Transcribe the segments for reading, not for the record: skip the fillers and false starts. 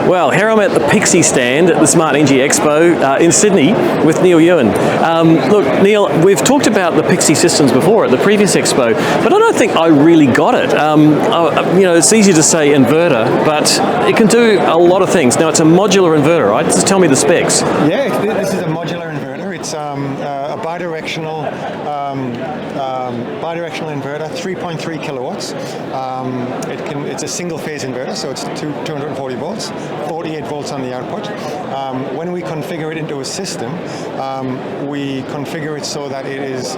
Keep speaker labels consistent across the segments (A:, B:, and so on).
A: Well, here I'm at the Pixii stand at the Smart Energy Expo in Sydney with Neil Ewen. Look, Neil, we've talked about the Pixii systems before at the previous expo, but I don't think I really got it. It's easy to say inverter, but it can do a lot of things. Now, it's a modular inverter, right? Just tell me the specs.
B: Yeah, this is a modular inverter. It's a bidirectional inverter, 3.3 kilowatts. It's a single-phase inverter, so it's 240 volts, 48 volts on the output. When we configure it into a system, we configure it so that it is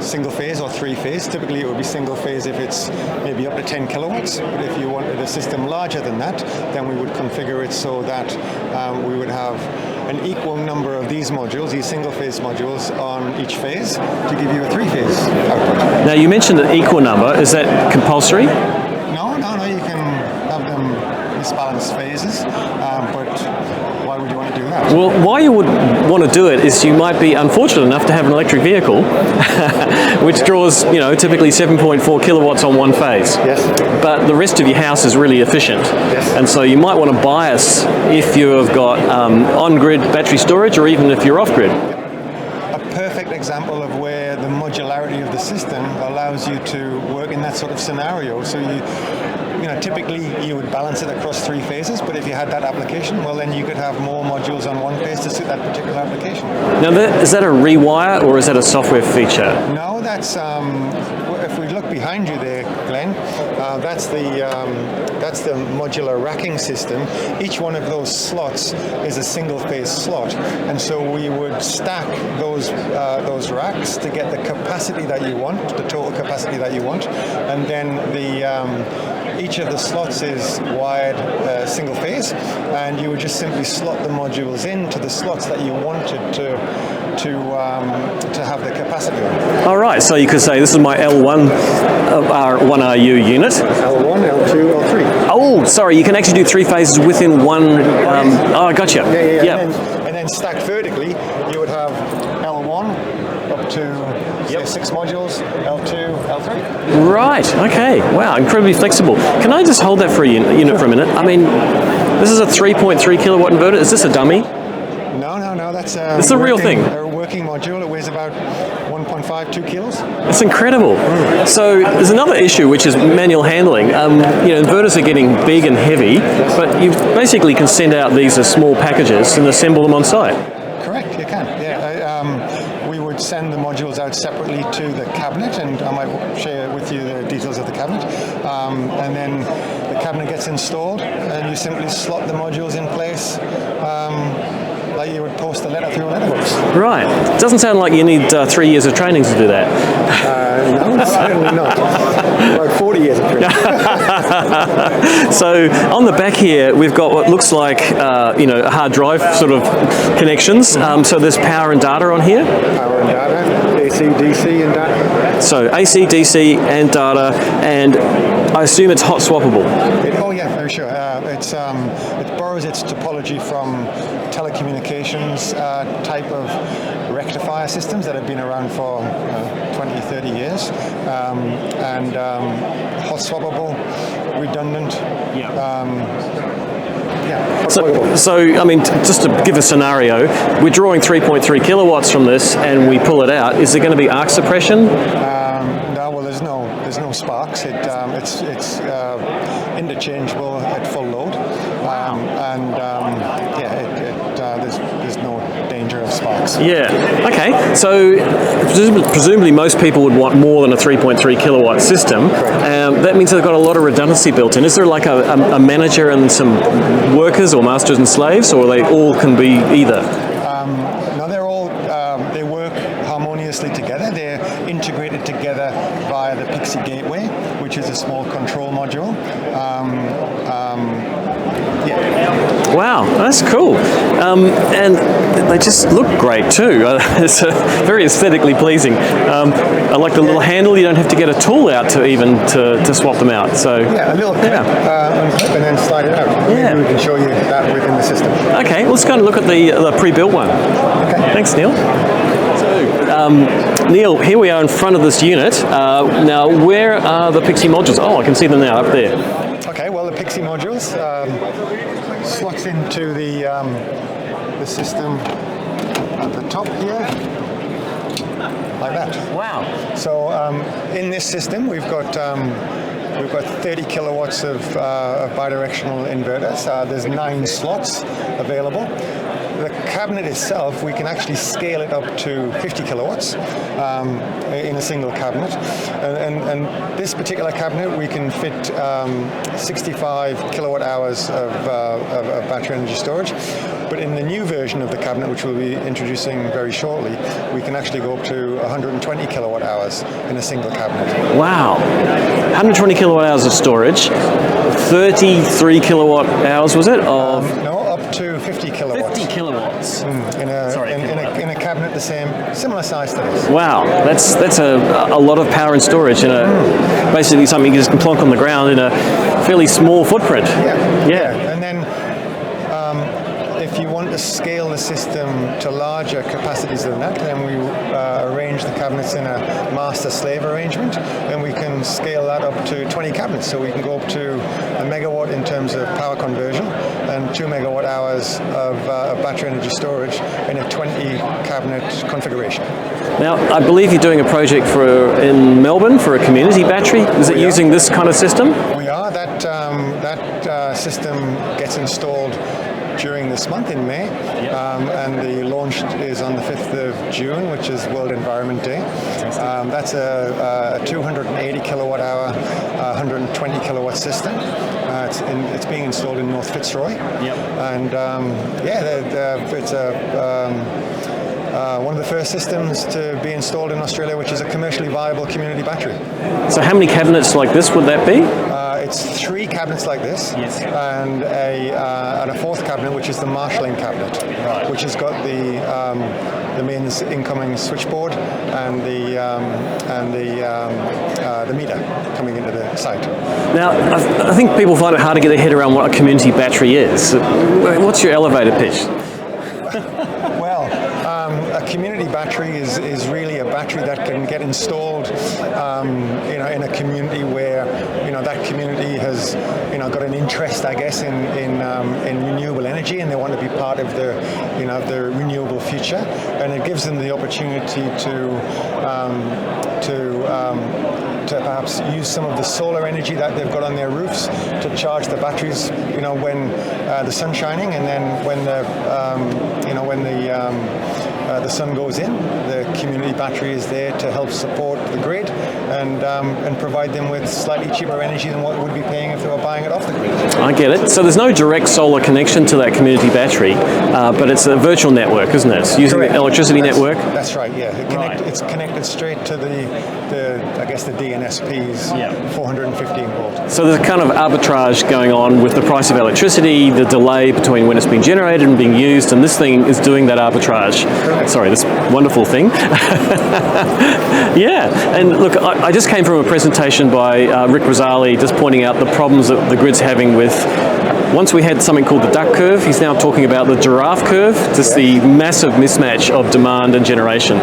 B: single-phase or three-phase. Typically, it would be single-phase if it's maybe up to 10 kilowatts. But if you wanted a system larger than that, then we would configure it so that we would have an equal number of these modules, these single-phase modules, on each phase to give you a three-phase output.
A: Now, you mentioned an equal number. Is that compulsory?
B: No, you can have them misbalanced phases, but why would you want to do that?
A: Well, why you would want to do it is you might be unfortunate enough to have an electric vehicle which draws, typically 7.4 kilowatts on one phase.
B: Yes.
A: But the rest of your house is really efficient.
B: Yes.
A: And so you might want to bias if you've got on-grid battery storage or even if you're off-grid.
B: A perfect example of where the modularity of the system allows you to work in that sort of scenario. So typically you would balance it across three phases, but if you had that application, well, then you could have more modules on one phase to suit that particular application.
A: Now, is that a rewire or is that a software feature?
B: No, that's if we look behind you there, Glenn, that's the modular racking system. Each one of those slots is a single-phase slot, and so we would stack those racks to get the capacity that you want, the total capacity that you want, and then each of the slots is wired single phase, and you would just simply slot the modules into the slots that you wanted to have the capacity on.
A: All right, so you could say this is my L1 1RU unit.
B: L1, L2, L3.
A: Oh, sorry, you can actually do three phases within one. Oh, gotcha.
B: Yeah. And then stacked vertically, you would have L1 up to say 6 modules, L2, L3.
A: Right, okay. Wow, incredibly flexible. Can I just hold that for a unit for a minute? I mean, this is a 3.3 kilowatt inverter. Is this a dummy?
B: No, that's
A: a real thing.
B: A working module. It weighs about 1.5, 2 kilos.
A: It's incredible. So there's another issue, which is manual handling. Inverters are getting big and heavy, but you basically can send out these as small packages and assemble them on site.
B: Correct, you can. Yeah, we would send the modules out separately to the cabinet, and I might share with you the details of the cabinet. And then the cabinet gets installed, and you simply slot the modules in place. Like you would post a letter through a letterbox.
A: Right. Doesn't sound like you need 3 years of training to do that.
B: No, certainly not. About 40 years of training.
A: So on the back here, we've got what looks like a hard drive sort of connections. So there's power and data on here.
B: Power and data, AC, DC, and data.
A: So AC, DC, and data, and I assume it's hot swappable.
B: Oh yeah, very sure. It borrows its topology from telecommunications type of rectifier systems that have been around for 20, 30 years, and hot swappable, redundant.
A: So, I mean, just to give a scenario, we're drawing 3.3 kilowatts from this, and we pull it out. Is there going to be arc suppression?
B: No, well, there's no sparks. It's interchangeable at full load, there's no danger of sparks.
A: Yeah. Okay. So presumably most people would want more than a 3.3 kilowatt system. That means they've got a lot of redundancy built in. Is there like a manager and some workers or masters and slaves, or they all can be either?
B: No, they're all they work harmoniously together. They're integrated together via the Pixii Gateway, which is a small control module.
A: Wow, that's cool. And they just look great too. It's very aesthetically pleasing. I like the little handle. You don't have to get a tool out to swap them out. So
B: a little clip, unclip and then slide it out.
A: Yeah.
B: Maybe we can show you that within the system.
A: Okay, let's go and look at the pre-built one.
B: Okay.
A: Thanks, Neil. So, Neil, here we are in front of this unit. Now, where are the Pixii modules? Oh, I can see them now up there.
B: Okay, well, the Pixii modules slots into the system at the top here, like that.
A: Wow.
B: So in this system, we've got 30 kilowatts of bidirectional inverters. There's 9 slots available. The cabinet itself, we can actually scale it up to 50 kilowatts in a single cabinet. And this particular cabinet, we can fit 65 kilowatt hours of battery energy storage. But in the new version of the cabinet, which we'll be introducing very shortly, we can actually go up to 120 kilowatt hours in a single cabinet.
A: Wow. 120 kilowatt hours of storage, 33 kilowatt hours, was it?
B: No, up to 50 kilowatts.
A: 50 kilowatts.
B: In a cabinet the same, similar size to this.
A: Wow, that's a lot of power and storage in basically something you just can plonk on the ground in a fairly small footprint.
B: Yeah. And then if you want to scale the system to larger capacities than that, then we arrange the cabinets in a master-slave arrangement, and we can scale that up to 20 cabinets. So we can go up to a megawatt in terms of power conversion and 2 megawatt hours of battery energy storage in a 20-cabinet configuration.
A: Now, I believe you're doing a project in Melbourne for a community battery. Is it using this kind of system?
B: We are. That system gets installed during this month in May, and the launch is on the 5th of June, which is World Environment Day. That's a 280 kilowatt hour, 120 kilowatt system. It's being installed in North Fitzroy. And it's one of the first systems to be installed in Australia, which is a commercially viable community battery.
A: So how many cabinets like this would that be?
B: It's 3 cabinets like this, and a 4th cabinet, which is the marshalling cabinet, which has got the mains incoming switchboard and the meter coming into the site.
A: Now, I think people find it hard to get their head around what a community battery is. What's your elevator pitch?
B: Well, a community battery is really a battery that can get installed, in a community where that community has got an interest, I guess, in renewable energy, and they want to be part of the renewable future, and it gives them the opportunity to perhaps use some of the solar energy that they've got on their roofs to charge the batteries, when the sun's shining, and then when the sun goes in, the community battery is there to help support the grid and provide them with slightly cheaper energy than what they would be paying if they were buying it off the grid.
A: I get it. So there's no direct solar connection to that community battery, but it's a virtual network, isn't it? It's using the electricity network.
B: That's right. Yeah, it's connected straight to the DNSP's 415 volt.
A: So there's a kind of arbitrage going on with the price of electricity, the delay between when it's being generated and being used, and this thing is doing that arbitrage.
B: Correct.
A: Sorry, this wonderful thing. Yeah, and look, I just came from a presentation by Rick Rosali just pointing out the problems that the grid's having with, once we had something called the duck curve, he's now talking about the giraffe curve, just the massive mismatch of demand and generation.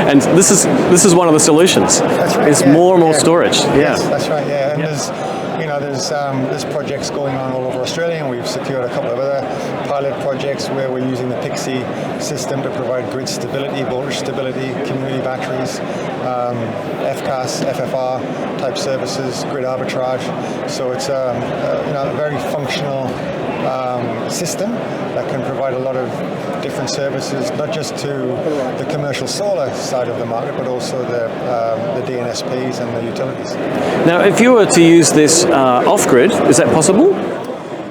A: And this is one of the solutions.
B: That's right.
A: It's more and more storage.
B: Yes, that's right. Yeah, and there's projects going on all over Australia, and we've secured a couple of other pilot projects where we're using the Pixii system to provide grid stability, voltage stability, community batteries, FCAS, FFR type services, grid arbitrage. So it's a very functional system that can provide a lot of different services, not just to the commercial solar side of the market, but also the DNSPs and the utilities.
A: Now, if you were to use this off-grid, is that possible?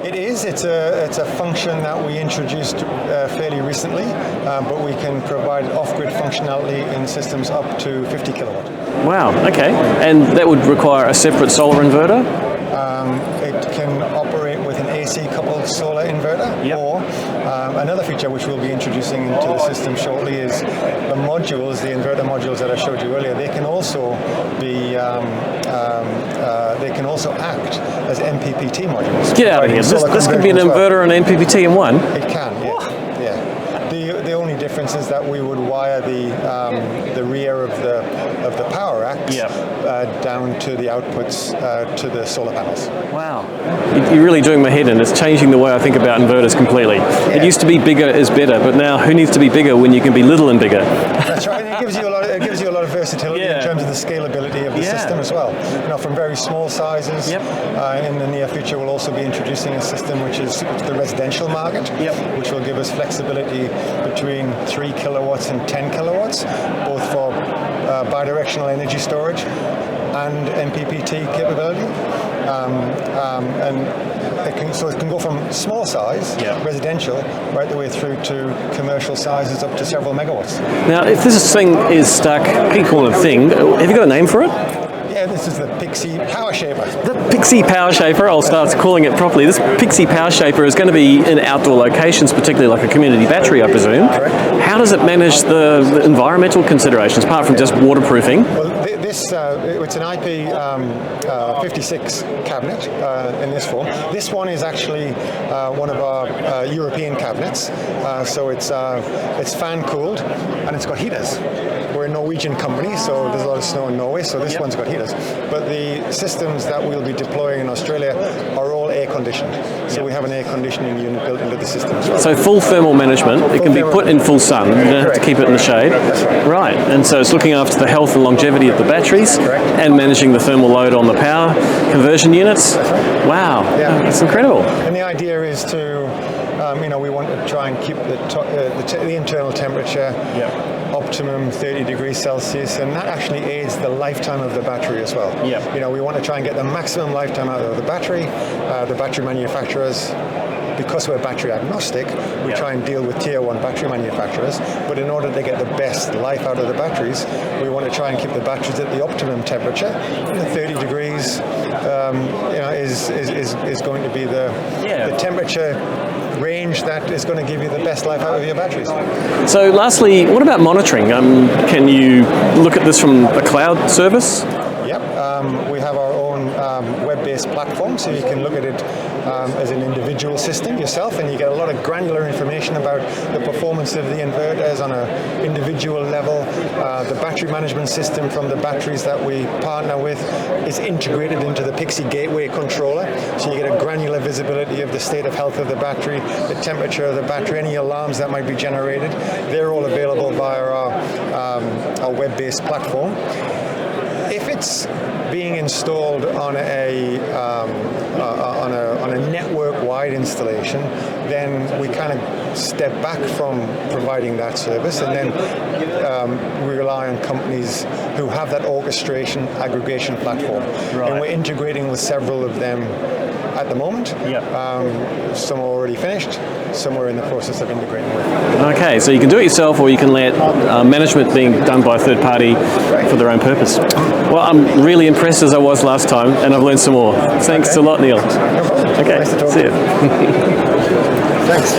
B: It is. It's a function that we introduced fairly recently, but we can provide off-grid functionality in systems up to 50 kilowatt.
A: Wow, okay. And that would require a separate solar inverter?
B: It can operate with an AC coupled solar inverter, or another feature which we'll be introducing into the system shortly is the modules, the inverter modules that I showed you earlier. They can also be they can also act as MPPT modules.
A: Get out of here! This could be an inverter and an MPPT in one.
B: It can, yeah. The only difference instance, that we would wire the rear of the power axe down to the outputs to the solar panels.
A: Wow. You're really doing my head in. It's changing the way I think about inverters completely. It used to be bigger is better, but now who needs to be bigger when you can be little and bigger?
B: That's right. And it gives you a lot of versatility in terms of the scalability of the system as well. You know, from very small sizes. In the near future, we'll also be introducing a system which is the residential market, which will give us flexibility between 3 kilowatts and 10 kilowatts, both for bidirectional energy storage and MPPT capability. And it can go from small size, residential, right the way through to commercial sizes up to several megawatts.
A: Now, if this thing is stuck, I keep calling it a thing, have you got a name for it?
B: Yeah, this is the Pixii Power Shaper.
A: The Pixii Power Shaper, I'll start calling it properly. This Pixii Power Shaper is going to be in outdoor locations, particularly like a community battery, I presume.
B: Correct.
A: How does it manage the environmental considerations, apart from just waterproofing?
B: Well, it's an IP56 cabinet in this form. This one is actually one of our European cabinets, so it's fan cooled and it's got heaters. We're a Norwegian company, so there's a lot of snow in Norway, so this one's got heaters. But the systems that we'll be deploying in Australia are all air conditioned, so we have an air conditioning unit built into the system as well.
A: So full thermal management. It can be put in full sun. You don't have to keep it in the shade.
B: That's right.
A: Right, and so it's looking after the health and longevity of the batteries and managing the thermal load on the power conversion units. Wow, that's incredible.
B: And the idea is to, we want to try and keep the internal temperature optimum 30 degrees Celsius, and that actually aids the lifetime of the battery as well. We want to try and get the maximum lifetime out of the battery. The battery manufacturers, because we're battery agnostic, we try and deal with tier 1 battery manufacturers, but in order to get the best life out of the batteries, we want to try and keep the batteries at the optimum temperature. 30 degrees is going to be the temperature range that is going to give you the best life out of your batteries.
A: So lastly, what about monitoring? Can you look at this from a cloud service?
B: We have our own web-based platform, so you can look at it as an individual system yourself, and you get a lot of granular information about the performance of the inverters on an individual level. The battery management system from the batteries that we partner with is integrated into the Pixii Gateway controller, so you get a granular visibility of the state of health of the battery, the temperature of the battery, any alarms that might be generated. They're all available via our web-based platform. If it's being installed on a network-wide installation, then we kind of step back from providing that service, and then we rely on companies who have that orchestration aggregation platform. And we're integrating with several of them at the moment. Some are already finished, some we're in the process of integrating with.
A: Okay, so you can do it yourself, or you can let management being done by a third party for their own purpose. Well, I'm really impressed as I was last time, and I've learned some more. Thanks a lot, Neil.
B: No problem.
A: Okay,
B: nice to talk
A: see
B: to
A: you.
B: Thanks.